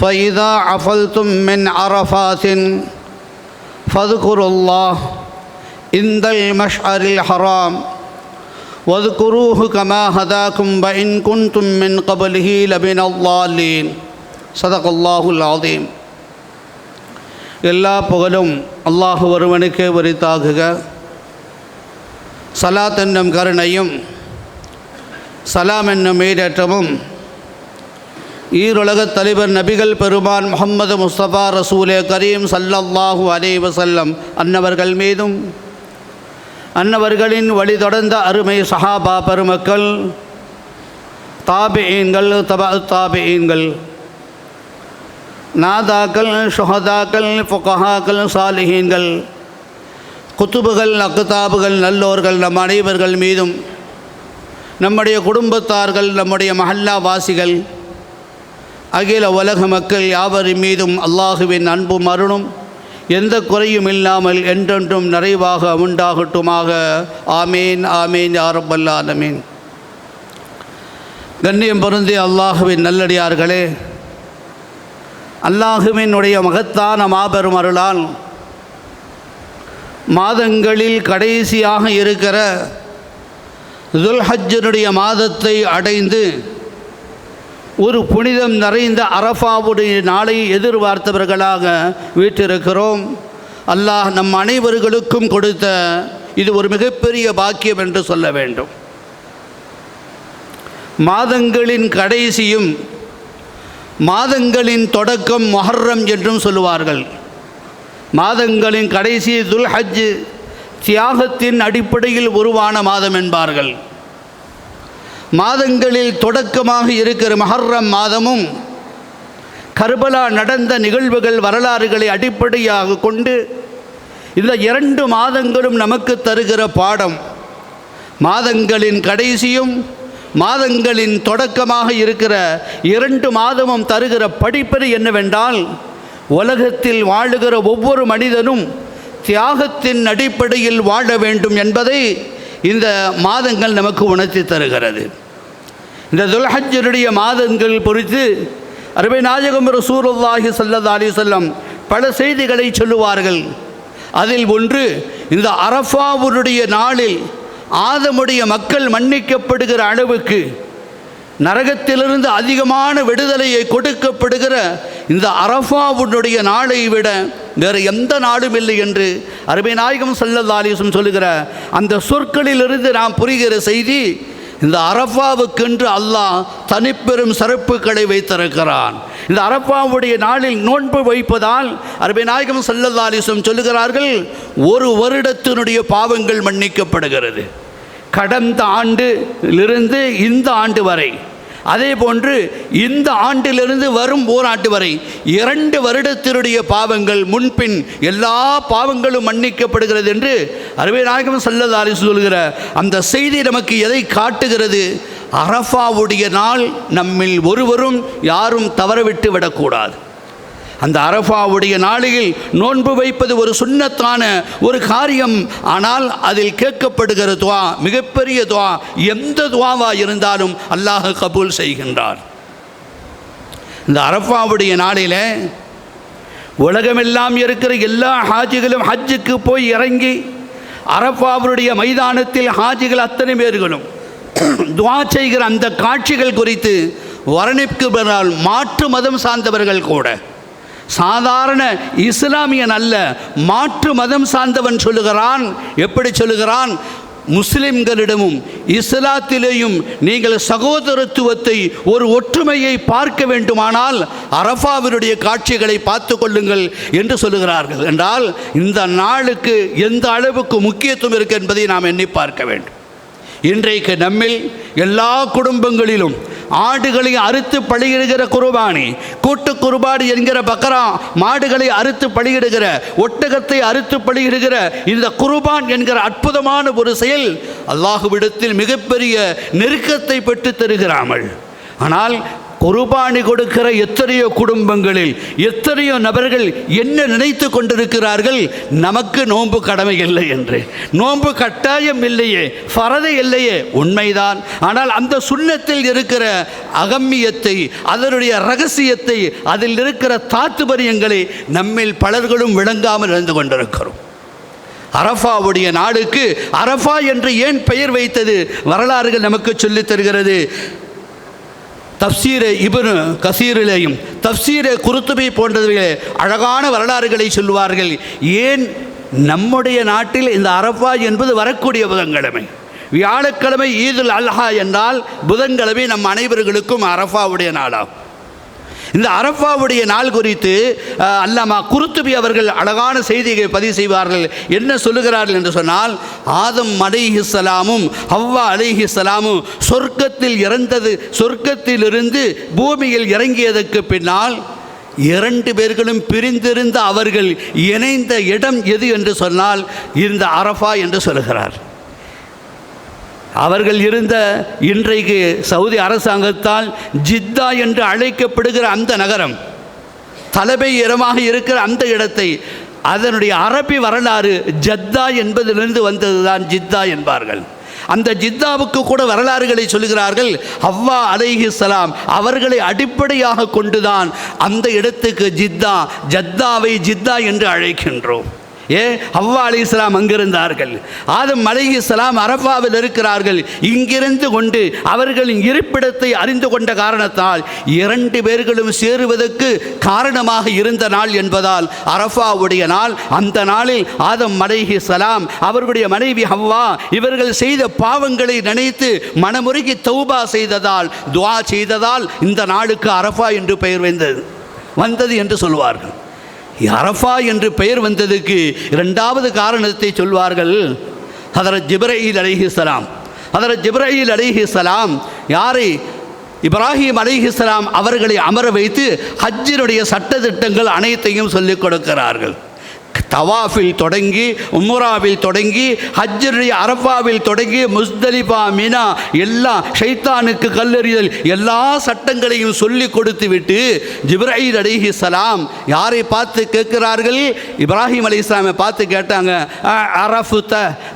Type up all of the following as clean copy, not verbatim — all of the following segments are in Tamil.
فإذا عفلتم من عرفات فاذكروا الله عند المشعر الحرام واذكروه كما هداكم وإن كنتم من قبله لمن الضالين صدق الله العظيم. எல்லா புகழும் அல்லாஹ் ஒருவனுக்கே உரித்தாகுக. சலாத் என்னும் கருணையும் சலாம் என்னும் ஈடேற்றமும் ஈருலகத் தலைவர் நபிகள் பெருமான் முஹம்மது முஸ்தபா ரசூலே கரீம் ஸல்லல்லாஹு அலைஹி வஸல்லம் அன்னவர்கள் மீதும் அன்னவர்களின் வழி தொடர்ந்த அருமை சஹாபா பெருமக்கள், தாபிஈன்கள், தாபிஈன்கள், நாதாக்கள், ஷுஹதாக்கள், ஃபுகஹாக்கள், சாலிஹீன்கள், குத்துபுகள், அக்தாபுகள், நல்லோர்கள் நம் அனைவர்கள் மீதும், நம்முடைய குடும்பத்தார்கள், நம்முடைய மஹல்லா வாசிகள், அகில உலக மக்கள் யாவரின் மீதும் அல்லாஹுவின் அன்பும் அருளும் எந்த குறையும் இல்லாமல் என்றென்றும் நிறைவாக உண்டாகட்டுமாக. ஆமீன் ஆமீன் யா ரப்பல் ஆலமீன். கண்ணியம் பொருந்திய அல்லாஹுவின் நல்லடியார்களே, அல்லாஹுவினுடைய மகத்தான மாபெரும் அருளால் மாதங்களில் கடைசியாக இருக்கிற துல்ஹஜ்ஜுடைய மாதத்தை அடைந்து ஒரு புனிதம் நிறைந்த அரஃபாவுடைய நாளை எதிர்பார்த்தவர்களாக வீற்றிருக்கிறோம். அல்லாஹ் நம் அனைவர்களுக்கும் கொடுத்த இது ஒரு மிகப்பெரிய பாக்கியம் என்று சொல்ல வேண்டும். மாதங்களின் கடைசியும் மாதங்களின் தொடக்கம் முஹர்ரம் என்றும் சொல்லுவார்கள். மாதங்களின் கடைசி துல்ஹஜ் தியாகத்தின் அடிப்படையில் உருவான மாதம் என்பார்கள். மாதங்களில் தொடக்கமாக இருக்கிற முஹர்ரம் மாதமும் கர்பலா நடந்த நிகழ்வுகள் வரலாறுகளை அடிப்படையாக கொண்டு இந்த 2 மாதங்களும் நமக்கு தருகிற பாடம். மாதங்களின் கடைசியும் மாதங்களின் தொடக்கமாக இருக்கிற 2 மாதமும் தருகிற படிப்பறை என்னவென்றால், உலகத்தில் வாழுகிற ஒவ்வொரு மனிதனும் தியாகத்தின் அடிப்படையில் வாழ வேண்டும் என்பதை இந்த மாதங்கள் நமக்கு உணர்த்தி தருகிறது. இந்த துல்ஹஜ்ஜுடைய மாதங்கள் குறித்து அருமை நாயகம் ரசூலுல்லாஹி ஸல்லல்லாஹு அலைஹி வஸல்லம் பல செய்திகளை சொல்லுவார்கள். அதில் ஒன்று, இந்த அரஃபாவுடைய நாளில் ஆதமுடைய மக்கள் மன்னிக்கப்படுகிற அளவுக்கு நரகத்திலிருந்து அதிகமான விடுதலையை கொடுக்கப்படுகிற இந்த அரஃபாவுடைய நாளை விட வேறு எந்த நாளும் இல்லை என்று அருமை நாயகம் ஸல்லல்லாஹு அலைஹி வஸல்லம் சொல்லுகிற அந்த சொற்களிலிருந்து நாம் புரிகிற செய்தி, இந்த அரஃபாவுக்கென்று அல்லாஹ் தனிப்பெரும் சிறப்புகளை வைத்திருக்கிறான். இந்த அரஃபாவுடைய நாளில் நோன்பு வைப்பதால் அருமை நாயகம் ஸல்லல்லாஹு அலைஹி வஸல்லம் சொல்லுகிறார்கள், ஒரு வருடத்தினுடைய பாவங்கள் மன்னிக்கப்படுகிறது. கடந்த ஆண்டிலிருந்து இந்த ஆண்டு வரை, அதே போன்று இந்த ஆண்டிலிருந்து வரும் ஓராண்டு வரை 2 வருடத்தினுடைய பாவங்கள் முன்பின் எல்லா பாவங்களும் மன்னிக்கப்படுகிறது என்று அருமை நாயகம் ஸல்லல்லாஹு அலைஹி வஸல்லம் சொல்கிற அந்த செய்தி நமக்கு எதை காட்டுகிறது? அரஃபாவுடைய நாள் நம்மில் ஒருவரும் யாரும் தவறவிட்டு விடக்கூடாது. அந்த அரஃபாவுடைய நாளில் நோன்பு வைப்பது ஒரு சுன்னத்தான ஒரு காரியம். ஆனால் அதில் கேட்கப்படுகிற துவா மிகப்பெரிய துவா. எந்த துவாவாக இருந்தாலும் அல்லாஹ் கபூல் செய்கின்றார். இந்த அரஃபாவுடைய நாளில் உலகமெல்லாம் இருக்கிற எல்லா ஹாஜிகளும் ஹஜ்ஜுக்கு போய் இறங்கி அரஃபாவுடைய மைதானத்தில் ஹாஜிகள் அத்தனை பேர்களும் துவா செய்கிற அந்த காட்சிகள் குறித்து வர்ணிக்கப்பட்டால் மாற்று மதம் சார்ந்தவர்கள் கூட, சாதாரண இஸ்லாமியன் அல்ல, மாற்று மதம் சார்ந்தவன் சொல்லுகிறான். எப்படி சொல்லுகிறான்? முஸ்லிம்களிடமும் இஸ்லாத்திலேயும் நீங்கள் சகோதரத்துவத்தை, ஒரு ஒற்றுமையை பார்க்க வேண்டுமானால் அரஃபாவினுடைய காட்சிகளை பார்த்து கொள்ளுங்கள் என்று சொல்லுகிறார்கள். என்றால் இந்த நாளுக்கு எந்த அளவுக்கு முக்கியத்துவம் இருக்கு என்பதை நாம் எண்ணி பார்க்க வேண்டும். இன்றைக்கு நம்மில் எல்லா குடும்பங்களிலும் ஆடுகளை அறுத்து பலியிடுகிற குர்பானி, கூட்டு குர்பானி என்கிற பக்ரா, மாடுகளை அறுத்து பலியிடுகிற, ஒட்டகத்தை அறுத்து பலியிடுகிற இந்த குர்பான் என்கிற அற்புதமான ஒரு செயல் அல்லாஹ்விடத்தில் மிகப்பெரிய நெருக்கத்தை பெற்று தருகிறாமல். ஆனால் குர்பானி கொடுக்கிற எத்தனையோ குடும்பங்களில் எத்தனையோ நபர்கள் என்ன நினைத்து கொண்டிருக்கிறார்கள், நமக்கு நோன்பு கடமை இல்லை என்று. நோன்பு கட்டாயம் இல்லையே, ஃபரது இல்லையே, உண்மைதான். ஆனால் அந்த சுன்னத்தில் இருக்கிற அகம்மியத்தை, அதனுடைய ரகசியத்தை, அதில் இருக்கிற தாத்துபரியங்களை நம்மில் பலர்களும் விளங்காமல் இருந்து கொண்டிருக்கிறோம். அரஃபாவுடைய நாளுக்கு அரஃபா என்று ஏன் பெயர் வைத்தது வரலாறுகள் நமக்கு சொல்லித் தருகிறது. தப்சீரை இப்னு கசீரிலேயும் தப்சீரை குருத்துபி போன்றவர்களே அழகான வரலாறுகளை சொல்லுவார்கள். ஏன் நம்முடைய நாட்டில் இந்த அரஃபா என்பது வரக்கூடிய புதன்கிழமை, வியாழக்கிழமை ஈதுல் அல்ஹா என்றால் புதன்கிழமை நம் அனைவர்களுக்கும் அரஃபாவுடைய நாளாகும். இந்த அரஃபாவுடைய நாள் குறித்து அல்லாமா குருத்துபி அவர்கள் அழகான செய்தியை பதிவு செய்வார்கள். என்ன சொல்லுகிறார்கள் என்று சொன்னால், ஆதம் அலைஹிஸ்ஸலாமும் ஹவ்வா அலைஹிஸ்ஸலாமும் சொர்க்கத்திலிருந்து பூமியில் இறங்கியதற்கு பின்னால் 2 பேர்களும் பிரிந்திருந்த அவர்கள் இணைந்த இடம் எது என்று சொன்னால் இந்த அரஃபா என்று சொல்கிறார். அவர்கள் இருந்த இன்றைக்கு சவுதி அரசாங்கத்தால் ஜித்தா என்று அழைக்கப்படுகிற அந்த நகரம், தலைமை இடமாக இருக்கிற அந்த இடத்தை, அதனுடைய அரபி வரலாறு ஜத்தா என்பதிலிருந்து வந்ததுதான் ஜித்தா என்பார்கள். அந்த ஜித்தாவுக்கு கூட வரலாறுகளை சொல்கிறார்கள். ஹவ்வா அலைஹிஸ்ஸலாம் அவர்களை அடிப்படையாக கொண்டுதான் அந்த இடத்துக்கு ஜத்தாவை ஜித்தா என்று அழைக்கின்றோம். ஹவ்வா அலைஹிஸ்ஸலாம் அங்கிருந்தார்கள், ஆதம் அலைஹிஸ்ஸலாம் அரஃபாவில் இருக்கிறார்கள். இங்கிருந்து கொண்டு அவர்களின் இருப்பிடத்தை அறிந்து கொண்ட காரணத்தால் 2 பேர்களும் சேருவதற்கு காரணமாக இருந்த நாள் என்பதால் அரஃபாவுடைய நாள். அந்த நாளில் ஆதம் அலைஹிஸ்ஸலாம் அவர்களுடைய மனைவி ஹவ்வா இவர்கள் செய்த பாவங்களை நினைத்து மனமுருகி தௌபா செய்ததால், துஆ செய்ததால் இந்த நாளுக்கு அரஃபா என்று பெயர் வந்தது என்று சொல்வார்கள். அரஃபா என்று பெயர் வந்ததுக்கு 2வது காரணத்தை சொல்வார்கள். ஹதரத் ஜிப்ரீல் அலைஹிஸ்ஸலாம் யாரை, இப்ராஹிம் அலைஹிஸ்ஸலாம் அவர்களை அமர வைத்து ஹஜ்ஜினுடைய சட்டதிட்டங்கள் அனைத்தையும் சொல்லிக் கொடுக்கிறார்கள். தவாஃபில் தொடங்கி, உம்ராவில் தொடங்கி, ஹஜ்ஜுடைய அரஃபாவில் தொடங்கி, முஸ்தலிஃபா, மினா எல்லாம் ஷைத்தானுக்கு கல்லெறிதல் எல்லா சட்டங்களையும் சொல்லி கொடுத்து விட்டு ஜிப்ரீல் அலைஹிஸ்ஸலாம் யாரை பார்த்து கேட்கிறார்கள்? இப்ராஹிம் அலைஹிஸ்ஸலாமை பார்த்து கேட்டாங்க, அரஃபுத,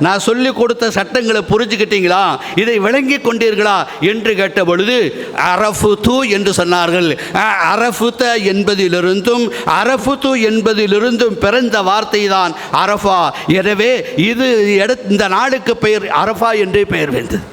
நான் சொல்லி கொடுத்த சட்டங்களை புரிஞ்சுக்கிட்டீங்களா, இதை விளங்கி கொண்டீர்களா என்று கேட்ட பொழுது அரஃபுது என்று சொன்னார்கள். அரஃபுத என்பதிலிருந்தும் பிறந்த வார்த்தை தான் அரஃபா. எனவே இந்த நாளுக்கு பெயர் அரஃபா என்றே பெயர் வந்தது.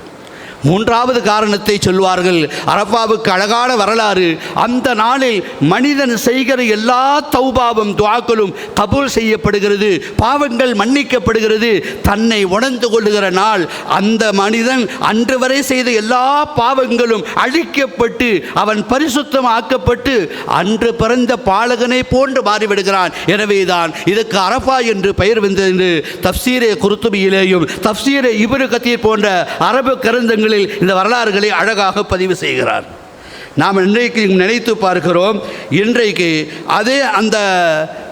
3வது காரணத்தை சொல்வார்கள். அரஃபாவுக்கு அழகான வரலாறு. அந்த நாளில் மனிதன் செய்கிற எல்லா தௌபாவும் துஆக்களும் கபூல் செய்யப்படுகிறது, பாவங்கள் மன்னிக்கப்படுகிறது. தன்னை உணர்ந்து கொள்ளுகிற நாள். அந்த மனிதன் அன்று வரை செய்த எல்லா பாவங்களும் அழிக்கப்பட்டு அவன் பரிசுத்தம் ஆக்கப்பட்டு அன்று பிறந்த பாலகனை போன்று மாறிவிடுகிறான். எனவேதான் இதுக்கு அரஃபா என்று பெயர் வந்தது என்று தப்சீரே குருத்துபியிலேயும் தப்சீரே இப்னு கதீர் போன்ற அரபு கிரந்தங்களில் இந்த வரலாறுகளை அழகாக பதிவு செய்கிறார். நாம் இன்றைக்கு நினைத்து பார்க்கிறோம். இன்றைக்கு அதே அந்த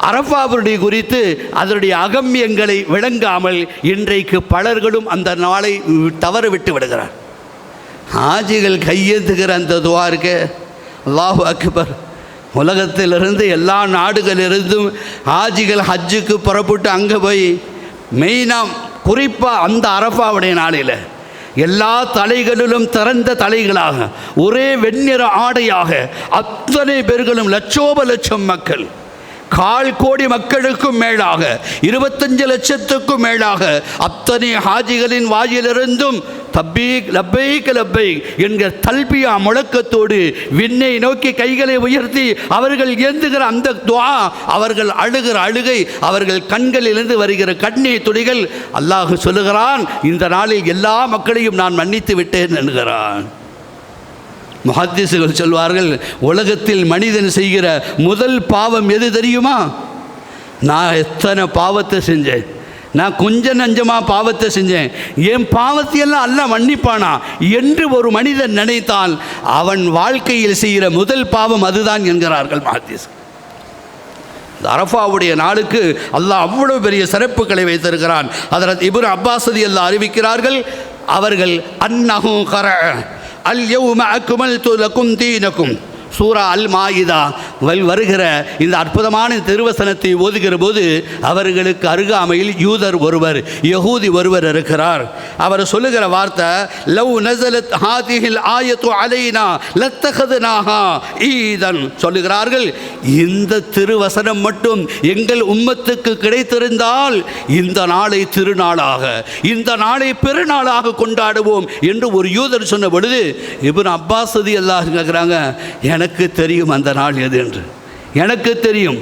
அரஃபாவுடைய குறித்து அதனுடைய அகம்யங்களை விளங்காமல் இன்றைக்கு பலர்களும் அந்த நாளை தவறு விட்டு விடுகிறார். ஹாஜிகள் கையெழுத்துகிற அந்த துஆ இருக்கே, அல்லாஹு அக்பர். உலகத்திலிருந்து எல்லா நாடுகளிலிருந்தும் ஹாஜிகள் ஹஜ்ஜுக்கு புறப்பட்டு அங்கே போய் மெயினாக குறிப்பாக அந்த அரஃபாவுடைய நாளில் எல்லா தலைகளிலும் திறந்த தலைகளாக ஒரே வெண்ணிற ஆடையாக அத்தனை பேர்களும் லட்சோபலட்சம் மக்கள், 1/4 கோடி மக்களுக்கும் மேலாக 25 லட்சத்துக்கும் மேலாக அத்தனை ஹாஜிகளின் வாயிலிருந்தும் தப்பீக் லப்பைக் லப்பைக் என்கிற தல்பியா முழக்கத்தோடு விண்ணை நோக்கி கைகளை உயர்த்தி அவர்கள் ஏந்துகிற அந்த துஆ, அவர்கள் அழுகிற அழுகை, அவர்கள் கண்களிலிருந்து வருகிற கண்ணீர் துளிகள், அல்லாஹ் சொல்லுகிறான் இந்த நாளில் எல்லா மக்களையும் நான் மன்னித்து விட்டேன் என்கிறான். முஹத்திஸுகள் சொல்வார்கள், உலகத்தில் மனிதன் செய்கிற முதல் பாவம் எது தெரியுமா? நான் எத்தனை பாவத்தை செஞ்சேன், நான் கொஞ்சம் நஞ்சமாக பாவத்தை செஞ்சேன், என் பாவத்தையெல்லாம் அல்லாஹ் மன்னிப்பானா என்று ஒரு மனிதன் நினைத்தால் அவன் வாழ்க்கையில் செய்கிற முதல் பாவம் அதுதான் என்கிறார்கள் முஹத்திஸ். இந்த அரஃபாவுடைய நாளுக்கு அல்லாஹ் அவ்வளவு பெரிய சிறப்புகளை வைத்திருக்கிறான். ஹதரத் இப்னு அப்பாஸ் ரலியல்லாஹு அறிவிக்கிறார்கள், அவர்கள் அன்னஹு கர அல் யௌம அக்மல்து லகும் தீனகும் சூரா அல் மாயிதா வருகிற இந்த அற்புதமான திருவசனத்தை ஓதுகிற போது அவர்களுக்கு அருகாமையில் யூதர் ஒருவர், யஹூதி ஒருவர் இருக்கிறார். அவர் சொல்லுகிற வார்த்தை, லவ் நஸலத் ஹாதிஹில் ஆயத்து அலைனா லத்தகதுனாஹா ஈதன். சொல்லுகிறார்கள், இந்த திருவசனம் மட்டும் எங்கள் உம்மத்துக்கு கிடைத்திருந்தால் இந்த நாளை திருநாளாக, இந்த நாளை பெருநாளாக கொண்டாடுவோம் என்று ஒரு யூதர் சொன்ன பொழுது இப்னு அப்பாஸ் ரலியல்லாஹு அன்ஹு கேட்குறாங்க, எனக்கு தெரியும் அந்த நாள் எது என்று, எனக்கு தெரியும்.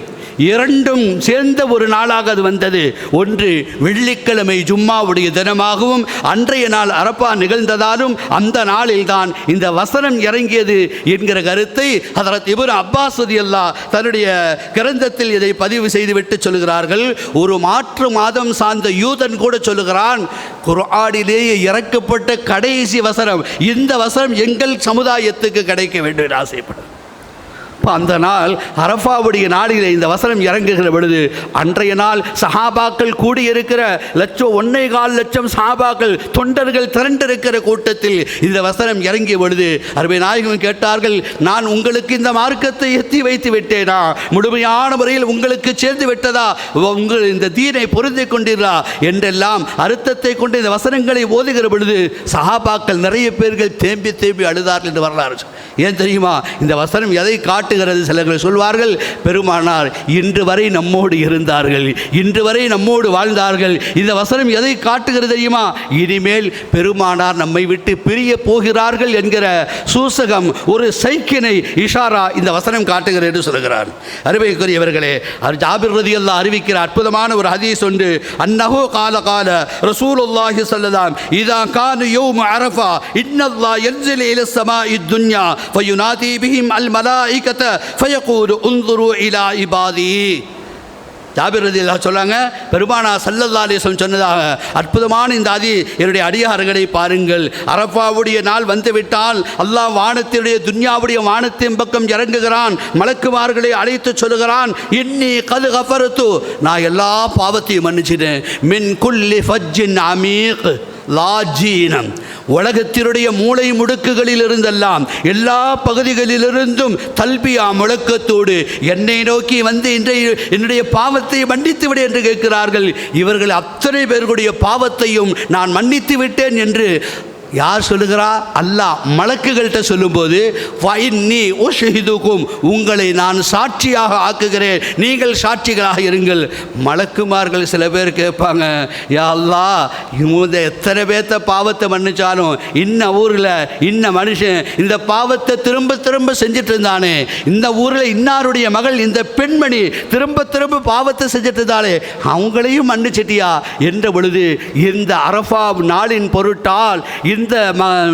இரண்டும் சேர்ந்த ஒரு நாளாக அது வந்தது. ஒன்று வெள்ளிக்கிழமை ஜும்மாவுடைய தினமாகவும் அன்றைய நாள் அரபா நிகழ்ந்ததாலும் அந்த நாளில்தான் இந்த வசனம் இறங்கியது என்கிற கருத்தை ஹதரத் இப்னு அப்பாஸ் ரலியல்லாஹு தன்னுடைய கிரந்தத்தில் இதை பதிவு செய்துவிட்டு சொல்கிறார்கள். ஒரு மாற்று மாதம் சார்ந்த யூதன் கூட சொல்லுகிறான், குர்ஆனிலேயே இறக்கப்பட்ட கடைசி வசனம் இந்த வசனம் எங்கள் சமுதாயத்துக்கு கிடைக்க வேண்டும் என்று ஆசைப்படுது. அந்த நாள் அரஃபாவுடைய நாளில் இந்த வசனம் இறங்குகிற பொழுது அன்றைய நாள் சஹாபாக்கள் கூடியிருக்கிற 1.25 லட்சம் சஹாபாக்கள் தொண்டர்கள் திரண்டிருக்கிற கூட்டத்தில் இந்த வசனம் இறங்கிய பொழுது அருமை நாயகம் கேட்டார்கள், நான் உங்களுக்கு இந்த மார்க்கத்தை எத்தி வைத்து விட்டேனா, முழுமையான முறையில் உங்களுக்கு சேர்ந்து விட்டதா, உங்கள் இந்த தீனை பொருந்தி கொண்டீர்களா என்றெல்லாம் அர்த்தத்தை கொண்டு இந்த வசனங்களை ஓதுகிற பொழுது சஹாபாக்கள் நிறைய பேர்கள் தேம்பி தேம்பி அழுதார்கள் என்று வரலாறு. ஏன் தெரியுமா? இந்த வசனம் எதை காட்டுகிறது? சிலர்கள் சொல்வார்கள், பெருமானார் இன்று வரை நம்மோடு இருந்தார்கள், இன்று வரை நம்மோடு வாழ்ந்தார்கள். இந்த வசனம் எதை காட்டுகிறது தெரியுமா? இனிமேல் பெருமானார் நம்மை விட்டு பிரிய போகிறார்கள் என்கிற சூசகம், ஒரு சைக்கினை, இஷாரா இந்த வசனம் காட்டுகிறது என்று சொல்கிறார். அருமைக்குரியவர்களே, ஜாபிர் ரலியல்லாஹு அறிவிக்கிற அற்புதமான ஒரு ஹதீஸ் உண்டு. அன்னஹு கால கால ரசூலுல்லாஹி ஸல்லல்லாஹு இதா கான யௌம் அரஃபா இன்னல்லாஹ் யன்ஸிலு இலா ஸமாஇ துன்யா ஃபயுனாதி பிஹிம் அல் மலாயிகத ஃபயகூலு உன்துரு இலா இபாதி. ஜாபிர் ரலியல்லாஹு சொன்னாங்க, பெருமானார் ஸல்லல்லாஹு அலைஹி வஸல்லம் சொன்னதாக அற்புதமான இந்த என்னுடைய அடியார்களை பாருங்கள், அரஃபாவுடைய நாள் வந்துவிட்டால் அல்லாஹ் வானத்தினுடைய துன்யாவுடைய வானத்தின் பக்கம் இறங்குகிறான், மலக்குமார்களை அழைத்து சொல்லுகிறான், இன்னி கது கஃபரத்து, நான் எல்லா பாவத்தையும் மன்னிச்சிட்டேன், மின் குல்லி ஃபஜ்ஜின் அமீக் லாஜீனம், உலகத்தினுடைய மூளை முடுக்குகளில் இருந்தெல்லாம் எல்லா பகுதிகளிலிருந்தும் தல்பியா முழக்கத்தோடு என்னை நோக்கி வந்து என்னுடைய பாவத்தை மன்னித்து விடு என்று கேட்கிறார்கள். இவர்கள் அத்தனை பேர்களுடைய பாவத்தையும் நான் மன்னித்து விட்டேன் என்று யார் சொல்லுகிறா? அல்லாஹ் மலக்குகள்கிட்ட சொல்லும்போது, ஃபஇன்னி உஷ்ஹிதுக்கும், உங்களை நான் சாட்சியாக ஆக்குகிறேன், நீங்கள் சாட்சிகளாக இருங்கள். மலக்குமார்கள் சில பேர் கேட்பாங்க, யா அல்லாஹ், இவங்க எத்தனை பேர்த்த பாவத்தை மன்னிச்சாலும் இன்ன ஊரில் இன்ன மனுஷன் இந்த பாவத்தை திரும்ப திரும்ப செஞ்சுட்டு இருந்தானே, இந்த ஊரில் இன்னாருடைய மகள் இந்த பெண்மணி திரும்ப திரும்ப பாவத்தை செஞ்சுட்டு இருந்தாலே, அவங்களையும் மன்னிச்சிட்டியா என்ற பொழுது, இந்த அரஃபா நாளின் பொருட்டால், இந்த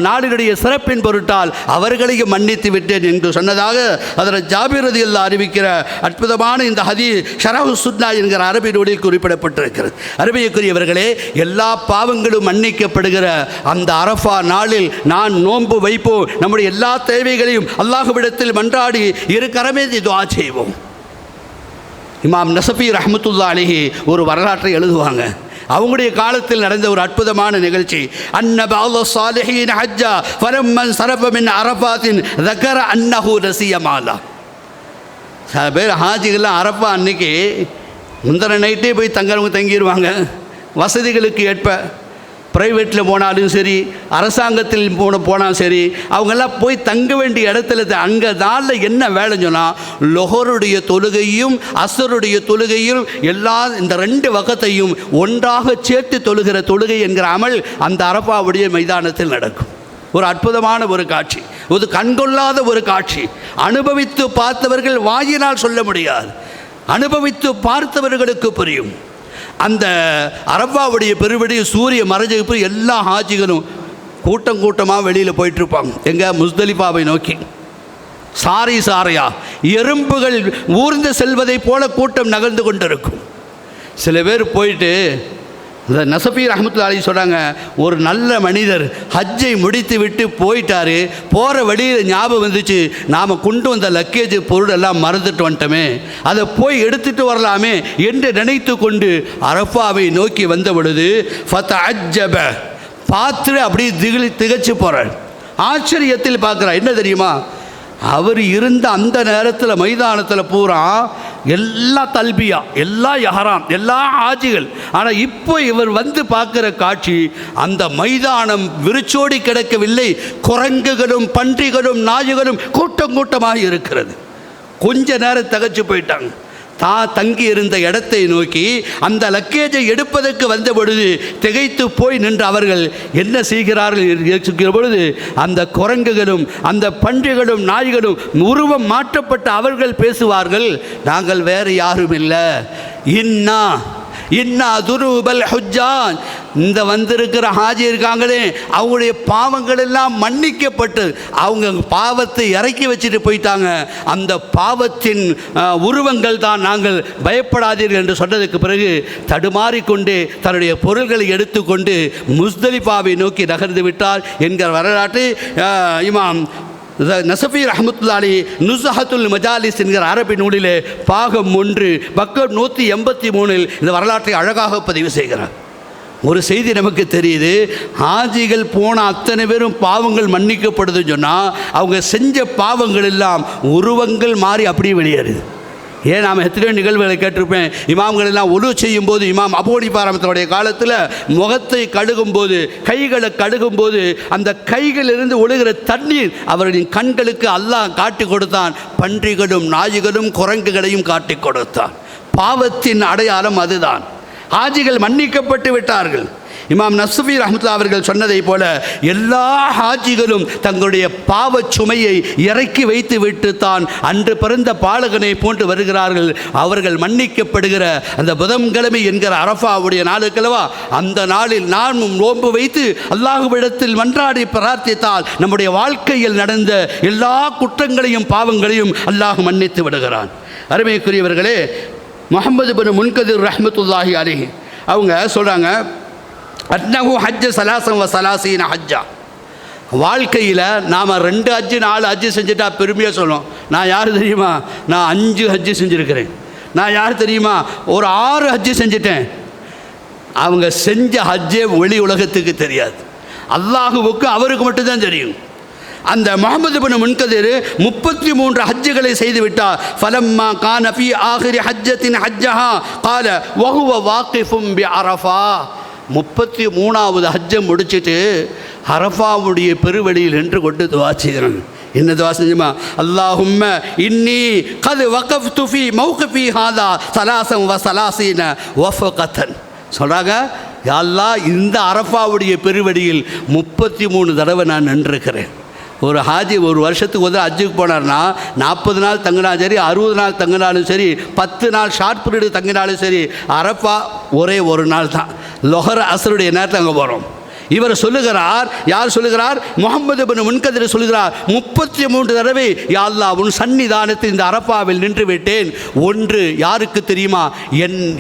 நாளினுடைய சிறப்பின் பொருட்டால் அவர்களையும் மன்னித்து விட்டேன் என்று சொன்னதாக அதில் ஜாபிர் ரலியல்லாஹு அறிவிக்கிற அற்புதமான இந்த ஹதீஸ் ஷரஹு சுன்னா என்கிற அரபி நூலில் குறிப்பிடப்பட்டிருக்கிறது. அருமைக்குரியவர்களே, எல்லா பாவங்களும் மன்னிக்கப்படுகிற அந்த அரஃபா நாளில் நான் நோன்பு வைப்போம், நம்முடைய எல்லா தேவைகளையும் அல்லாஹ்விடத்தில் மன்றாடி இரு கரமேந்தி துஆ செய்வோம். இமாம் நஸஃபி ரஹ்மத்துல்லாஹி அலைஹி ஒரு வரலாற்றை எழுதுவாங்க. அவங்களுடைய காலத்தில் நடந்த ஒரு அற்புதமான நிகழ்ச்சி. அன்னபஅல் ஸாலிஹீன் ஹஜ்ஜா ஃபலம்மன் ஸரஃப மின் அரஃபாத்தின் ذكر انه نسي மாலா. சில பேர் ஹாஜிகள்லாம் அரஃபா அன்னைக்கு முந்தின நைட்டே போய் தங்குறவங்க தங்கிடுவாங்க. வசதிகளுக்கு ஏற்ப ப்ரைவேட்டில் போனாலும் சரி, அரசாங்கத்தில் போனாலும் சரி, அவங்கெல்லாம் போய் தங்க வேண்டிய இடத்துல அங்கே நாளில் என்ன வேலைன்னு சொன்னால், லொஹருடைய தொழுகையும் அஸ்ருடைய தொழுகையும் எல்லா இந்த 2 வகத்தையும் ஒன்றாக சேர்த்து தொழுகிற தொழுகை என்கிற அமல் அந்த அரஃபாவுடைய மைதானத்தில் நடக்கும். ஒரு அற்புதமான ஒரு காட்சி, ஒரு கண்கொள்ளாத ஒரு காட்சி. அனுபவித்து பார்த்தவர்கள் வாயினால் சொல்ல முடியாது, அனுபவித்து பார்த்தவர்களுக்கு புரியும். அந்த அரஃபாவுடைய பெருவெடி சூரிய மறைஞ்சு எல்லா ஹாஜிகளும் கூட்டம் கூட்டமாக வெளியில் போயிட்டுருப்பாங்க. எங்கே? முஸ்தலிஃபாவை நோக்கி. சாரி சாரையா எறும்புகள் ஊர்ந்து செல்வதை போல கூட்டம் நகர்ந்து கொண்டிருக்கும். சில பேர் போயிட்டு இந்த நஸஃபி ரஹ்மத்துல்லாஹி அலைஹி சொல்கிறாங்க, ஒரு நல்ல மனிதர் ஹஜ்ஜை முடித்து விட்டு போயிட்டார், போகிற வழியில் ஞாபகம் வந்துச்சு, நாம் கொண்டு வந்த லக்கேஜ் பொருளெல்லாம் மறந்துட்டு வந்துட்டோமே, அதை போய் எடுத்துகிட்டு வரலாமே என்று நினைத்து கொண்டு அரஃபாவை நோக்கி வந்த பொழுது ஃபதஅஜ்ஜப, பார்த்துட்டு அப்படியே திகச்சு போகிறார். ஆச்சரியத்தில் பார்க்குறார். என்ன தெரியுமா? அவர் இருந்த அந்த நேரத்தில் மைதானத்தில் பூரா எல்லா தல்பியா, எல்லா யஹராம், எல்லா ஆஜிகள். ஆனால் இப்போ இவர் வந்து பார்க்குற காட்சி, அந்த மைதானம் விரிச்சோடி கிடக்கவில்லை, குரங்குகளும் பன்றிகளும் நாய்களும் கூட்டம் கூட்டமாக இருக்கிறது. கொஞ்ச நேரம் தகச்சு போயிட்டாங்க. தங்கி இருந்த இடத்தை நோக்கி அந்த லக்கேஜை எடுப்பதற்கு வந்த பொழுது திகைத்து போய் நின்ற அவர்கள் என்ன செய்கிறார்கள் பொழுது அந்த குரங்குகளும் அந்த பன்றிகளும் நாய்களும் உருவம் மாற்றப்பட்ட அவர்கள் பேசுவார்கள், நாங்கள் வேறு யாரும் இல்லை, இன்னா துருபல் ஹுஜ்ஜான், இந்த வந்திருக்கிற ஹாஜி இருக்காங்களே அவங்களுடைய பாவங்கள் எல்லாம் மன்னிக்கப்பட்டு அவங்க பாவத்தை இறக்கி வச்சுட்டு போயிட்டாங்க, அந்த பாவத்தின் உருவங்கள் தான் நாங்கள், பயப்படாதீர்கள் என்று சொன்னதுக்கு பிறகு தடுமாறிக்கொண்டு தன்னுடைய பொருள்களை எடுத்துக்கொண்டு முஸ்தலிஃபாவை நோக்கி நகர்ந்து விட்டார் என்கிற வரலாற்று இமாம் நசஃபி ரஹ்மத்துல்லாஹி நுஸஹத்துல் மஜாலிஸ் என்கிற அரபி நூலிலே பாகம் 1 பக்கம் 183 இந்த வரலாற்றை அழகாக பதிவு செய்கிறார். ஒரு செய்தி நமக்கு தெரியுது, ஹாஜிகள் போன அத்தனை பேரும் பாவங்கள் மன்னிக்கப்படுதுன்னு சொன்னால் அவங்க செஞ்ச பாவங்கள் எல்லாம் உருவங்கள் மாறி அப்படியே வெளியேறுது. ஏன் நாம் எத்தனையோ நிகழ்வுகளை கேட்டிருப்பேன். இமாம்கள் எல்லாம் ஒழு செய்யும் போது, இமாம் அபூ ஹனீஃபா ரஹ்மத்துல்லாஹி காலத்தில் முகத்தை கழுகும்போது, கைகளை கழுகும்போது அந்த கைகளிலிருந்து ஒழுகிற தண்ணீர் அவர்களின் கண்களுக்கு அல்லாஹ் காட்டி கொடுத்தான், பன்றிகளும் நாய்களும் குரங்குகளையும் காட்டி கொடுத்தான். பாவத்தின் அடையாளம் அதுதான். ஹாஜிகள் மன்னிக்கப்பட்டு விட்டார்கள். இமாம் நஸ்வி ரஹ்மத்துல்லாஹி அவர்கள் சொன்னதை போல எல்லா ஹாஜிகளும் தங்களுடைய பாவச் சுமையை இறக்கி வைத்து விட்டு தான் அன்று பிறந்த பாலகனை போன்று வருகிறார்கள். அவர்கள் மன்னிக்கப்படுகிற அந்த புதன்கிழமை என்கிற அரஃபாவுடைய நாளுக்கல்லவா, அந்த நாளில் நாமும் நோன்பு வைத்து அல்லாஹ்விடத்தில் மன்றாடி பிரார்த்தித்தால் நம்முடைய வாழ்க்கையில் நடந்த எல்லா குற்றங்களையும் பாவங்களையும் அல்லாஹ் மன்னித்து விடுகிறான். அருமைக்குரியவர்களே, முஹம்மது பின் முன்கதிர் ரஹ்மத்துல்லாஹி அலைஹி அவங்க சொல்கிறாங்க, அன்னஹு ஹஜ்ஜ சலாசம் வ சலாசீன ஹஜ்ஜா. வாழ்க்கையில் நாம் 2 ஹஜ்ஜு 4 ஹஜ்ஜு செஞ்சுட்டா பெருமையாக சொல்லணும். நான் யார் தெரியுமா, நான் 5 ஹஜ்ஜு செஞ்சுருக்கிறேன். நான் யார் தெரியுமா, ஒரு 6 ஹஜ்ஜு செஞ்சுட்டேன். அவங்க செஞ்ச ஹஜ்ஜே வெளி உலகத்துக்கு தெரியாது, அல்லாஹுவுக்கு அவருக்கு மட்டும்தான் தெரியும். அந்த முஹம்மது பின் முன்கதிர் 33 ஹஜ்ஜுகளை செய்து விட்டார். ஃபலம்மா கான ஃபீ ஆகிரி ஹஜ்ஜத்தின் ஹஜ்ஜஹா கால வஹுவ வாகிஃபும் பி அரஃபா. 33வது ஹஜ்ஜை முடிச்சுட்டு அரஃபாவுடைய பெருவெளியில் நின்று கொண்டு துவா செய்கிறாங்க. என்ன துவா செஞ்சுமா, அல்லாஹும்ம இன்னி கது வகஃப்து ஃபீ மௌகிஃபி ஹாதா சலாசம் வ சலாசீன வஃபகத்தன். சொல்கிறாங்க, யா அல்லாஹ், இந்த அரஃபாவுடைய பெருவெளியில் 33 தடவை நான் நின்றுக்கிறேன். ஒரு ஹாஜி ஒரு வருஷத்துக்கு ஒரு ஹஜ்ஜுக்கு போனார்னா 40 நாள் தங்கினாலும் சரி, 60 நாள் தங்கினாலும் சரி, 10 நாள் ஷார்ட் பீரியடு தங்கினாலும் சரி, அரஃபா ஒரே ஒரு நாள் தான். லொஹர் அஸ்ருடைய நேரத்தில் அங்கே போகிறோம். இவர் சொல்லுகிறார், யார் சொல்லுகிறார், முஹம்மது பின் முன்கதிர் சொல்லுகிறார், 33 தடவை யா அல்லாஹ் உன் சன்னிதானத்தில் இந்த அரஃபாவில் நின்று விட்டேன். ஒன்று யாருக்கு தெரியுமா,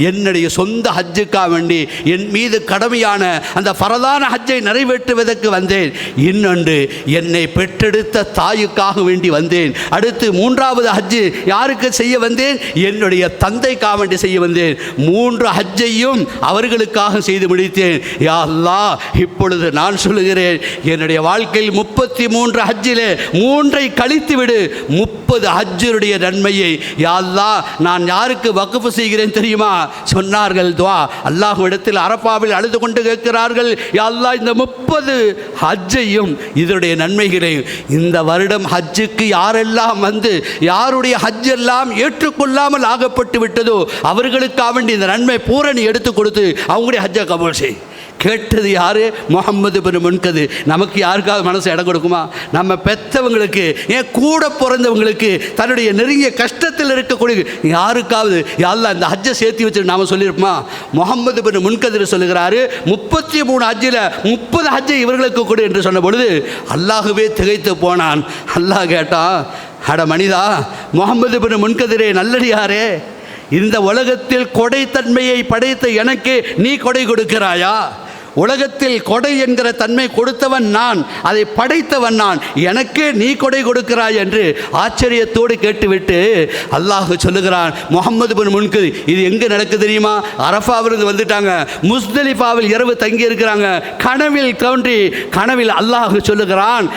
என்னுடைய சொந்த ஹஜ்ஜுக்காக வேண்டி என் மீது கடமையான அந்த ஃபரதான ஹஜ்ஜை நிறைவேற்றுவதற்கு வந்தேன். இன்னொன்று என்னை பெற்றெடுத்த தாயுக்காக வேண்டி வந்தேன். அடுத்து 3வது ஹஜ்ஜு யாருக்கு செய்ய வந்தேன், என்னுடைய தந்தைக்காக வேண்டி செய்ய வந்தேன். 3 ஹஜ்ஜையும் அவர்களுக்காக செய்து முடித்தேன். யா அல்லாஹ், இப்பொழுது நான் சொல்லுகிறேன், என்னுடைய வாழ்க்கையில் 33 ஹஜ்ஜிலே 3ஐ கழித்து விடு, 30 ஹஜ்ஜுடைய நன்மையை யா அல்லாஹ் நான் யாருக்கு வக்ஃப் செய்கிறேன் தெரியுமா? சொன்னார்கள் துவா. அல்லாஹ்விடத்தில் அரஃபாவில் அழுது கொண்டு கேட்கிறார்கள், யா அல்லாஹ், இந்த 30 ஹஜ்ஜையும் இதனுடைய நன்மைகளையும் இந்த வருடம் ஹஜ்ஜுக்கு யாரெல்லாம் வந்து யாருடைய ஹஜ் எல்லாம் ஏற்றுக்கொள்ளாமல் ஆகப்பட்டு விட்டதோ அவர்களுக்காக வேண்டி இந்த நன்மை பூரணி எடுத்து கொடுத்து அவங்களுடைய ஹஜ்ஜை கபூல் செய். கேட்டது யார்? முஹம்மது பின் முன்கதிர். நமக்கு யாருக்காவது மனசு இடம் கொடுக்குமா? நம்ம பெற்றவங்களுக்கு, ஏன் கூட பிறந்தவங்களுக்கு, தன்னுடைய நெருங்கிய கஷ்டத்தில் இருக்கக்கூடிய யாருக்காவது யா அல்லாஹ் இந்த ஹஜ்ஜை சேர்த்து வச்சு நாம் சொல்லியிருப்போமா? முஹம்மது பின் முன்கதிர் சொல்லுகிறாரு, 33 ஹஜ்ஜில் 30 ஹஜ்ஜை இவர்களுக்கு கொடு என்று சொன்ன பொழுது அல்லாஹுவே திகைத்து போனான். அல்லாஹ் கேட்டான், அட மனிதா, முஹம்மது பின் முன்கதிரே, நல்லடியாரே, இந்த உலகத்தில் கொடைத்தன்மையை படைத்த எனக்கு நீ கொடை கொடுக்கிறாயா? உலகத்தில் கொடை என்கிற தன்மை கொடுத்தவன் நான், அதை படைத்தவன் நான், எனக்கே நீ கொடை கொடுக்கிறாய் என்று ஆச்சரியத்தோடு கேட்டுவிட்டு அல்லாஹ் சொல்லுகிறான், முஹம்மது பின் முன்கதிர், இது எங்கே நடக்குது தெரியுமா? அரஃபாவிலிருந்து வந்துட்டாங்க, முஸ்தலிஃபாவில் இரவு தங்கி இருக்கிறாங்க. கனவில் தோன்றி கனவில் அல்லாஹ் சொல்லுகிறான்,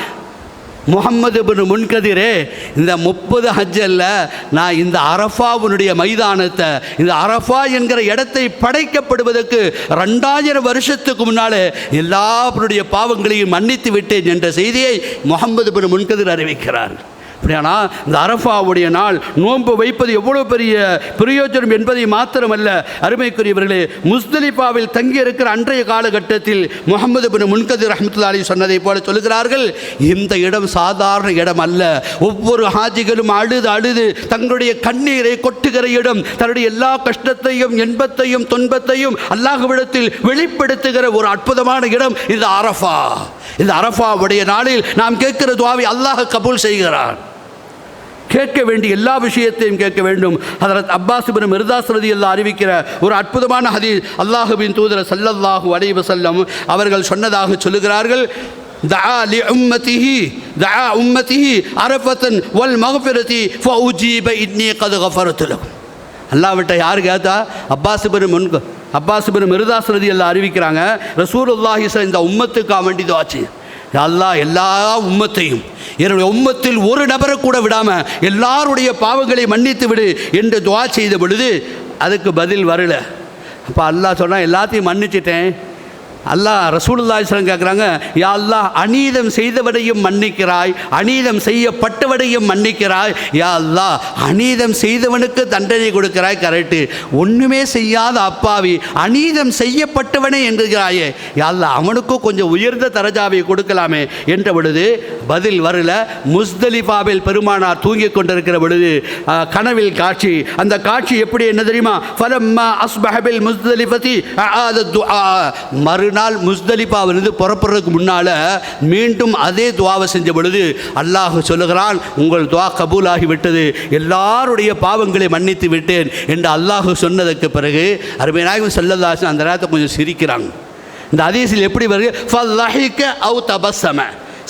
முஹம்மது இப்னு முன்கதிரே, இந்த 30 ஹஜ்ஜல்ல நான் இந்த அரஃபாவுடைய மைதானத்தை, இந்த அரஃபா என்கிற இடத்தை படைக்கப்படுவதற்கு 2000 வருஷத்துக்கு முன்னாலே எல்லாருடைய பாவங்களையும் மன்னித்து விட்டேன் என்ற செய்தியை முஹம்மது இப்னு முன்கதிர் அறிவிக்கிறார். அப்படியானா இந்த அரஃபாவுடைய நாள் நோன்பு வைப்பது எவ்வளோ பெரிய பிரயோஜனம் என்பதை மாத்திரமல்ல, அருமைக்குரியவர்களே, முஸ்தலிஃபாவில் தங்கியிருக்கிற அன்றைய காலகட்டத்தில் முஹம்மது இப்னு முன்கதிர் ரஹ்மத்துல்லாஹி அலைஹி சொன்னதை போல சொல்கிறார்கள், இந்த இடம் சாதாரண இடம் அல்ல. ஒவ்வொரு ஹாஜிகளும் அழுது தங்களுடைய கண்ணீரை கொட்டுகிற இடம், தன்னுடைய எல்லா கஷ்டத்தையும் இன்பத்தையும் துன்பத்தையும் அல்லாஹ்விடத்தில் வெளிப்படுத்துகிற ஒரு அற்புதமான இடம் இந்த அரஃபா. இந்த அரஃபாவுடைய நாளில் நாம் கேட்கிற துஆவை அல்லாஹ் கபூல் செய்கிறான். கேட்க வேண்டிய எல்லா விஷயத்தையும் கேட்க வேண்டும். ஹஜ்ரத் அப்பாஸ் இப்னு மிர்தாஸ் ரலியல்லாஹு அறிவிக்கிற ஒரு அற்புதமான ஹதீஸ், அல்லாஹ்வின் தூதர் ஸல்லல்லாஹு அலைஹி வஸல்லம் அவர்கள் சொன்னதாக சொல்லுகிறார்கள், தஆ உம்மத்திஹி அரஃபத்தன் வல் மக்ஃபிரதி ஃபஉஜீப இன்னி கத் கஃபரது லஹும். அல்லாஹ்விட்ட யார் கேட்டா? அப்பாஸ் இப்னு மிர்தாஸ் ரலியல்லாஹு அறிவிக்கிறாங்க, ரசூலுல்லாஹி ஸல்லல்லாஹு இந்த உம்மத்துக்காக வேண்டி துஆ செய்ய, அல்லாஹ் எல்லா உம்மத்தையும், என்னுடைய உம்மத்தில் ஒரு நபரை கூட விடாமல் எல்லாருடைய பாவங்களை மன்னித்து விடு என்று துஆ செய்த பொழுது அதுக்கு பதில் வரல. அப்போ அல்லாஹ் சொன்னால் எல்லாத்தையும் மன்னிச்சிட்டேன். அல்லாஹ் ரசூலுல்லாஹி ஸல்லல்லாஹு கேட்குறாங்க, யா அல்லாஹ் அநீதம் செய்தவனையும் மன்னிக்கிறாய், அநீதம் செய்யப்பட்டவனையும் மன்னிக்கிறாய், யா அல்லாஹ் அநீதம் செய்தவனுக்கு தண்டனை கொடுக்கிறாய், கரெக்டு, ஒன்றுமே செய்யாத அப்பாவி அநீதம் செய்யப்பட்டவனே என்கிறாயே, யா அல்லாஹ் அவனுக்கும் கொஞ்சம் உயர்ந்த தரஜாவை கொடுக்கலாமே என்ற பொழுது பதில் வரல. முஸ்தலிஃபாவில் பெருமானார் தூங்கிக் கொண்டிருக்கிற பொழுது கனவில் காட்சி, அந்த காட்சி எப்படி என்ன தெரியுமா? ஃபலம்மா அஸ்பஹ பில் முஸ்தலிஃபதி அஆத துஆ, மறுநாள் முஸ்தலிஃபாவிலிருந்து புறப்படுறதுக்கு முன்னால் மீண்டும் அதே துஆவை செஞ்ச பொழுது அல்லாஹ் சொல்லுகிறான், உங்கள் துஆ கபூலாகி விட்டது, எல்லாருடைய பாவங்களை மன்னித்து விட்டேன் என்று அல்லாஹ் சொன்னதுக்கு பிறகு அருமை நாயகம் ஸல்லல்லாஹு அலைஹி வஸல்லம் அந்த நேரத்தை கொஞ்சம் சிரிக்கிறாங்க. இந்த ஹதீஸில் எப்படி வருது? ஃபலஹிக அவ் தபஸ்ஸம,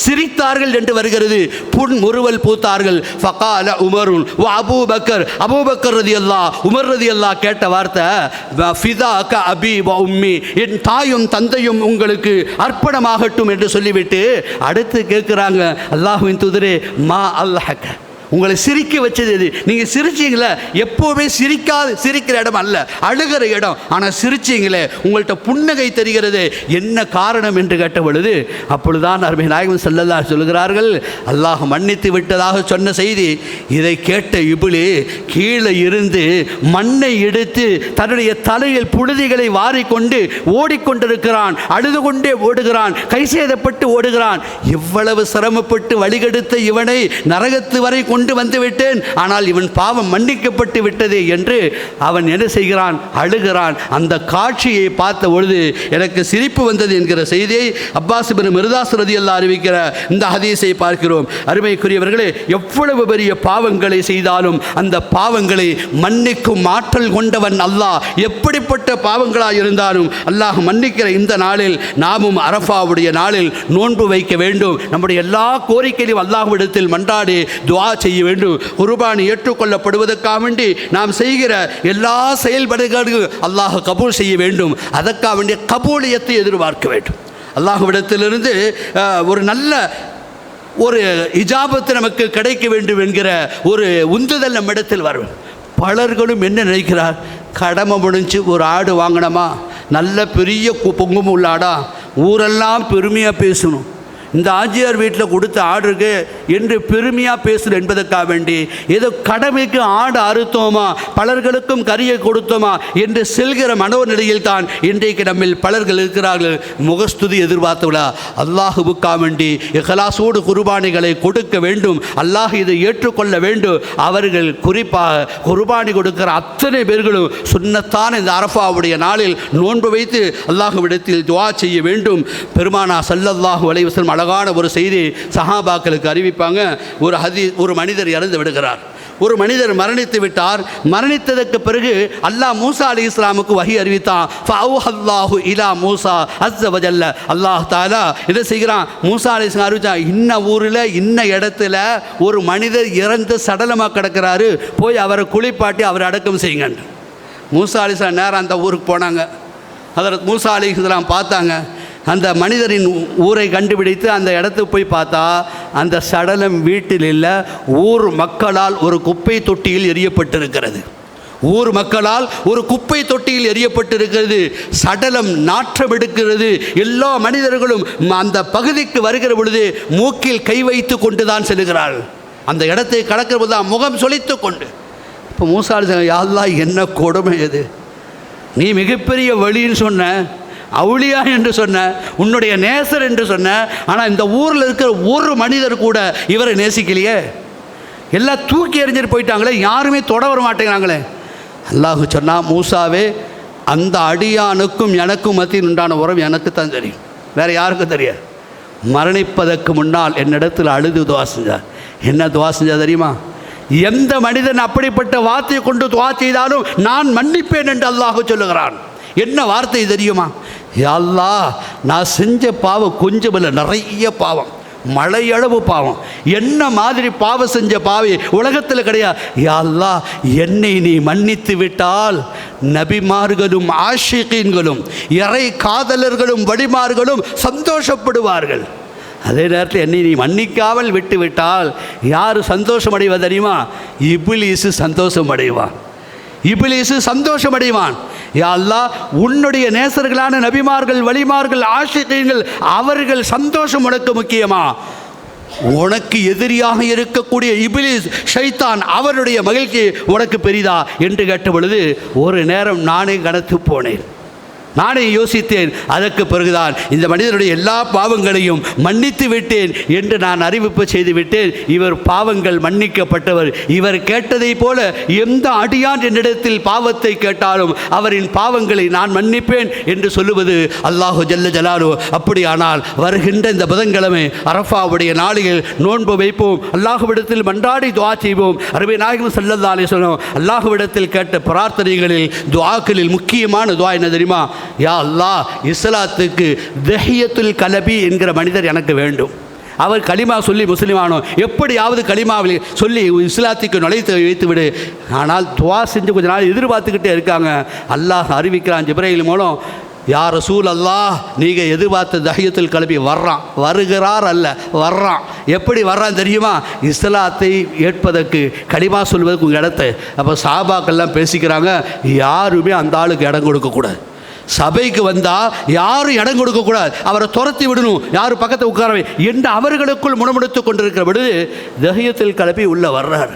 சிரித்தார்கள் என்று வருகிறது, புன்முறுவல் பூத்தார்கள். ஃபகால உமருன் வ அபூபக்கர், அபூபக்கர் ரலியல்லாஹு, உமர் ரலியல்லாஹு கேட்ட வார்த்தை ஃபிதாக அபி வ உம்மி, என் தாயும் தந்தையும் உங்களுக்கு அர்ப்பணமாகட்டும் என்று சொல்லிவிட்டு அடுத்து கேட்குறாங்க, அல்லாஹ்வின் தூதரே மா அல்ஹக, உங்களை சிரிக்க வச்சது எது? நீங்கள் சிரிச்சிங்களே, எப்போவுமே சிரிக்கிற இடம் அல்ல, அழுகிற இடம், ஆனால் சிரிச்சிங்களே, உங்கள்கிட்ட புன்னகை தெரிகிறது, என்ன காரணம் என்று கேட்ட பொழுது அப்பொழுதுதான் அருமை நாயகம் ஸல்லல்லாஹு சொல்கிறார்கள், அல்லாஹ் மன்னித்து விட்டதாக சொன்ன செய்தி. இதை கேட்ட இப்லி கீழே இருந்து மண்ணை எடுத்து தன்னுடைய தலையில் புழுதிகளை வாரிக்கொண்டு ஓடிக்கொண்டிருக்கிறான், அழுது கொண்டே ஓடுகிறான், கை சேதப்பட்டு ஓடுகிறான். இவ்வளவு சிரமப்பட்டு வழிகெடுத்த இவனை நரகத்து வரை கொண்டு வந்து விட்டேன், ஆனால் இவன் பாவம் மன்னிக்கப்பட்டு விட்டது என்று அவன் என்ன செய்கிறான்? அழுகிறான். அந்த காட்சியை பார்த்த பொழுது எனக்கு சிரிப்பு வந்தது என்கிற செய்தியை அப்பாஸ் இப்னு மிர்தாஸ் ரலியல்லாஹு அறிவிக்கிற இந்த ஹதீஸை பார்க்கிறோம். அருமைக்குரியவர்களே, எவ்வளவு பெரிய பாவங்களை செய்தாலும் அந்த பாவங்களை மன்னிக்கும் ஆற்றல் கொண்டவன் அல்லாஹ். எப்படிப்பட்ட பாவங்களாக இருந்தாலும் அல்லாஹ் மன்னிக்கிற இந்த நாளில் நாமும் அரஃபாவுடைய நாளில் நோன்பு வைக்க வேண்டும். நம்முடைய எல்லா கோரிக்கையும் அல்லாஹ்விடத்தில் மன்றாடி துஆ செய்ய வேண்டும். குர்பானி ஏற்றுக்கொள்ளப்படுவதற்காக வேண்டி நாம் செய்கிற எல்லா செயல்பாடுகளும் அல்லாஹ் கபூல் செய்ய வேண்டும். அதற்காக வேண்டிய கபூலியத்தை எதிர்பார்க்க வேண்டும். அல்லாஹ்விடத்திலிருந்து ஒரு நல்ல ஒரு இஜாபத்து நமக்கு கிடைக்க வேண்டும் என்கிற ஒரு உந்துதல் நம்மிடத்தில் வரும். பலர்களும் என்ன நினைக்கிறார்? கடமை முடிஞ்சு ஒரு ஆடு வாங்கினோமா, நல்ல பெரிய பொங்கும் உள்ள ஆடா, ஊரெல்லாம் பெருமையாக பேசணும், இந்த ஆஜியார் வீட்டில் கொடுத்த ஆடுக்கு என்று பெருமையாக பேசணும் என்பதற்காக வேண்டி ஏதோ கடமைக்கு ஆடு அறுத்தோமா, பலர்களுக்கும் கறியை கொடுத்தோமா என்று செல்கிற மனோநிலையில் தான் இன்றைக்கு நம்மில் பலர்கள் இருக்கிறார்கள். முகஸ்துதி எதிர்பார்த்தவளா? அல்லாஹுவுக்காக வேண்டி இஹ்லாஸோடு குர்பானிகளை கொடுக்க வேண்டும். அல்லாஹ் இதை ஏற்றுக்கொள்ள வேண்டும். அவர்கள் குறிப்பாக குர்பானி கொடுக்கிற அத்தனை பேர்களும் சுன்னத்தான இந்த அரஃபாவுடைய நாளில் நோன்பு வைத்து அல்லாஹ்விடத்தில் துஆ செய்ய வேண்டும். பெருமானா ஸல்லல்லாஹு அலைஹி வஸல்லம் அழகான ஒரு செய்தி சஹாபாக்களுக்கு அறிவிப்பாங்க. ஒரு மனிதர் இறந்து விடுகிறார். ஒரு மனிதர் மரணித்து விட்டார். மரணித்ததற்கு பிறகு அல்லாஹ் மூசா அலைஹிஸ்ஸலாமுக்கு வஹி அறிவித்தான். ஃபஅவ்ஹல்லாஹு இலா மூசா அஸ்ஸ வஜல்ல, அல்லாஹ் தஆலா என்ன செய்கிறான்? மூசா அலைஹிஸ்ஸலாம் அறிவித்தான், இன்ன ஊரில் இன்ன இடத்துல ஒரு மனிதர் இறந்து சடலமாக கிடக்கிறாரு, போய் அவரை குளிப்பாட்டி அவரை அடக்கம் செய்யுங்க. மூசா அலைஹிஸ்ஸலாம் நேரம் அந்த ஊருக்கு போனாங்க. ஹஜ்ரத் மூசா அலைஹிஸ்ஸலாம் பார்த்தாங்க, அந்த மனிதரின் ஊரை கண்டுபிடித்து அந்த இடத்துக்கு போய் பார்த்தா அந்த சடலம் வீட்டில் இல்லை, ஊர் மக்களால் ஒரு குப்பை தொட்டியில் எரியப்பட்டிருக்கிறது. ஊர் மக்களால் ஒரு குப்பை தொட்டியில் எரியப்பட்டிருக்கிறது. சடலம் நாற்றம் எடுக்கிறது. எல்லா மனிதர்களும் அந்த பகுதிக்கு வருகிற பொழுது மூக்கில் கை வைத்து கொண்டு தான் செல்கிறார்கள். அந்த இடத்தை கடக்கிற போது தான் முகம் சொலித்து கொண்டு. இப்போ மூசா யா அல்லாஹ், என்ன கொடுமை இது! நீ மிகப்பெரிய வழின்னு சொன்ன, அவுளியா என்று சொன்ன, உன்னுடைய நேசர் என்று சொன்ன, ஆனால் இந்த ஊரில் இருக்கிற ஒரு மனிதர் கூட இவரை நேசிக்கலையே. எல்லாம் தூக்கி எறிஞ்சிட்டு போயிட்டாங்களே, யாருமே தொட வர மாட்டேங்கிறாங்களே. அல்லாஹ் சொன்னா, மூசாவே, அந்த அடியானுக்கும் எனக்கும் மத்தியில் உண்டான உறவு எனக்கு தான் தெரியும், வேறு யாருக்கும் தெரியாது. மரணிப்பதற்கு முன்னால் என்னிடத்தில் அழுது துவா செஞ்சார். என்ன துவா செஞ்சார் தெரியுமா? எந்த மனிதன் அப்படிப்பட்ட வார்த்தையை கொண்டு துவா செய்தாலும் நான் மன்னிப்பேன் என்று அல்லாஹ் சொல்லுகிறான். என்ன வார்த்தை தெரியுமா? யா அல்லாஹ், நான் செஞ்ச பாவம் கொஞ்சம் இல்லை, நிறைய பாவம், மழையளவு பாவம். என்ன மாதிரி பாவம் செஞ்ச பாவி உலகத்தில் கிடையாது. யா அல்லாஹ், என்னை நீ மன்னித்து விட்டால் நபிமார்களும் ஆஷிகீன்களும் இறை காதலர்களும் வழிமார்களும் சந்தோஷப்படுவார்கள். அதே நேரத்தில் என்னை நீ மன்னிக்காமல் விட்டு விட்டால் யார் சந்தோஷம் அடைவது தெரியுமா? இப்லீசு சந்தோஷம் அடைவான். இப்லீசு சந்தோஷம் அடைவான். யா அல்லாஹ், உன்னுடைய நேசர்களான நபிமார்கள், வலிமார்கள், ஆஷிகீன்கள் அவர்கள் சந்தோஷம் உனக்கு முக்கியமா? உனக்கு எதிரியாக இருக்கக்கூடிய இப்லீஸ் ஷைத்தான் அவருடைய மகிழ்ச்சி உனக்கு பெரிதா என்று கேட்ட பொழுது ஒரு நேரம் நானே கனத்து போனேன். நானே யோசித்தேன். அதற்கு பிறகுதான் இந்த மனிதனுடைய எல்லா பாவங்களையும் மன்னித்து விட்டேன் என்று நான் அறிவிப்பு செய்து விட்டேன். இவர் பாவங்கள் மன்னிக்கப்பட்டவர். இவர் கேட்டதை போல எந்த அடியான் என்னிடத்தில் பாவத்தை கேட்டாலும் அவரின் பாவங்களை நான் மன்னிப்பேன் என்று சொல்லுவது அல்லாஹு ஜல்ல ஜலாலு. அப்படியானால் வருகின்ற இந்த புதன்கிழமை அரஃபாவுடைய நாளில் நோன்பு வைப்போம், அல்லாஹுவிடத்தில் மன்றாடி துஆ செய்வோம். அருமை நாயகம் ஸல்லல்லாஹு அலைஹி வஸல்லம் அல்லாஹுவிடத்தில் கேட்ட பிரார்த்தனைகளில் துஆக்களில் முக்கியமான துஆ என்ன தெரியுமா? யா அல்லாஹ், இஸ்லாத்துக்கு தஹியத்துல் கலபி என்கிற மனிதர் எனக்கு வேண்டும். அவர் களிமா சொல்லி முஸ்லிமானோம், எப்படியாவது களிமாவில் சொல்லி இஸ்லாத்துக்கு நுழைத்து வைத்து விடு. ஆனால் துவா செஞ்சு கொஞ்ச நாள் எதிர்பார்த்துக்கிட்டே இருக்காங்க. அல்லாஹ் அறிவிக்கிறான் ஜிப்ரீல் மூலம், யா ரசூல் அல்லாஹ், நீங்கள் எதிர்பார்த்த தஹியத்துல் கலபி வர்றான். வருகிறார் அல்ல, வர்றான். எப்படி வர்றான் தெரியுமா? இஸ்லாத்தை ஏற்பதற்கு களிமா சொல்வதற்கு உங்கள் இடத்தை. அப்போ சஹாபாக்கள்லாம் பேசிக்கிறாங்க, யாருமே அந்த ஆளுக்கு இடம் கொடுக்கக்கூடாது. சபைக்கு வந்தால் யாரும் இடம் கொடுக்கக்கூடாது, அவரை துரத்தி விடணும், யார் பக்கத்தை உட்காரவை என்று அவர்களுக்குள் முணுமுணுத்து கொண்டிருக்கிற பொழுது தஹியத்துல் கலபி உள்ளே வர்றார்.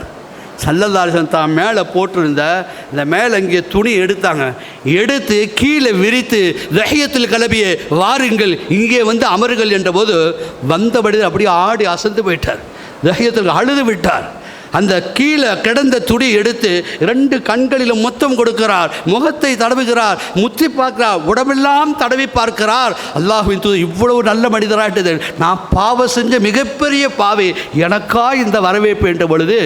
ஸல்லல்லாஹு அலைஹி வஸல்லம் தான் மேலே போட்டிருந்த இந்த மேலே இங்கே துணி எடுத்தாங்க. எடுத்து கீழே விரித்து தஹியத்துல் கலபியை வாருங்கள், இங்கே வந்து அமருங்கள் என்ற போது வந்தபடி அப்படியே ஆடி அசந்து போயிட்டார். தஹியத்துல் அழுது விட்டார். அந்த கீழே கிடந்த துணி எடுத்து 2 கண்களிலும் முத்தம் கொடுக்கிறார், முகத்தை தடவுகிறார், முத்தி பார்க்கிறார், உடம்பெல்லாம் தடவி பார்க்கிறார். அல்லாஹ்வின் தூதர் இவ்வளவு நல்ல மனிதராகிட்டது, நான் பாவம் செஞ்ச மிகப்பெரிய பாவி, எனக்கா இந்த வரவேற்பு என்ற பொழுது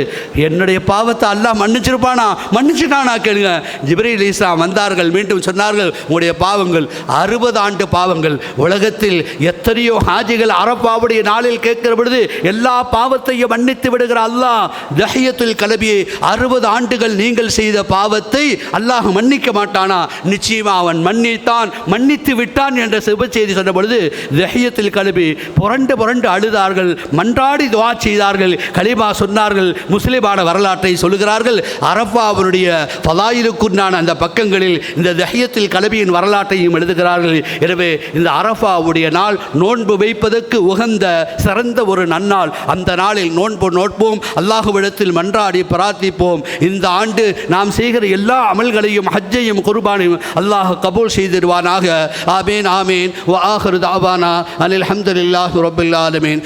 என்னுடைய பாவத்தை அல்லாஹ் மன்னிச்சிருப்பானா? மன்னிச்சுட்டானா கேளுங்க. ஜிப்ரீல் அலைஹிஸ்ஸலாம் வந்தார்கள், மீண்டும் சொன்னார்கள், உங்களுடைய பாவங்கள் 60 ஆண்டு பாவங்கள். உலகத்தில் எத்தனையோ ஹாஜிகள் அரஃபாவுடைய நாளில் கேட்கிற பொழுது எல்லா பாவத்தையும் மன்னித்து விடுகிற அல்லாஹ் தஹியத்துல் கலபியை 60 ஆண்டுகள் நீங்கள் செய்த பாவத்தை அல்லாஹ் மன்னிக்க மாட்டானா? நிச்சயமா அவன் மன்னித்தான், மன்னித்து விட்டான் என்ற சுப செய்தி சொன்ன பொழுது தஹியத்துல் கலபி புரண்டு புரண்டு அழுதார்கள், மன்றாடி துஆ செய்தார்கள், கலிமா சொன்னார்கள், முஸ்லிமான வரலாற்றை சொல்லுகிறார்கள். அரஃபாவுடைய ஃபலாயிலுக்குண்டான அந்த பக்கங்களில் இந்த தஹியத்துல் கலபியின் வரலாற்றையும் எழுதுகிறார்கள். எனவே இந்த அரஃபாவுடைய நாள் நோன்பு வைப்பதற்கு உகந்த சிறந்த ஒரு நன்னாள். அந்த நாளில் நோன்பு நோட்போம், அல்லாஹ்விடத்தில் மன்றாடி பிரார்த்திப்போம். இந்த ஆண்டு நாம் செய்கிற எல்லா அமல்களையும், ஹஜ்ஜையும் குர்பானையும் அல்லாஹ் கபூல் செய்திருவானாக. ஆமீன் ஆமீன். வ ஆகிரு தஅவானா அனில் ஹம்துலில்லாஹி ரப்பில் ஆலமீன்.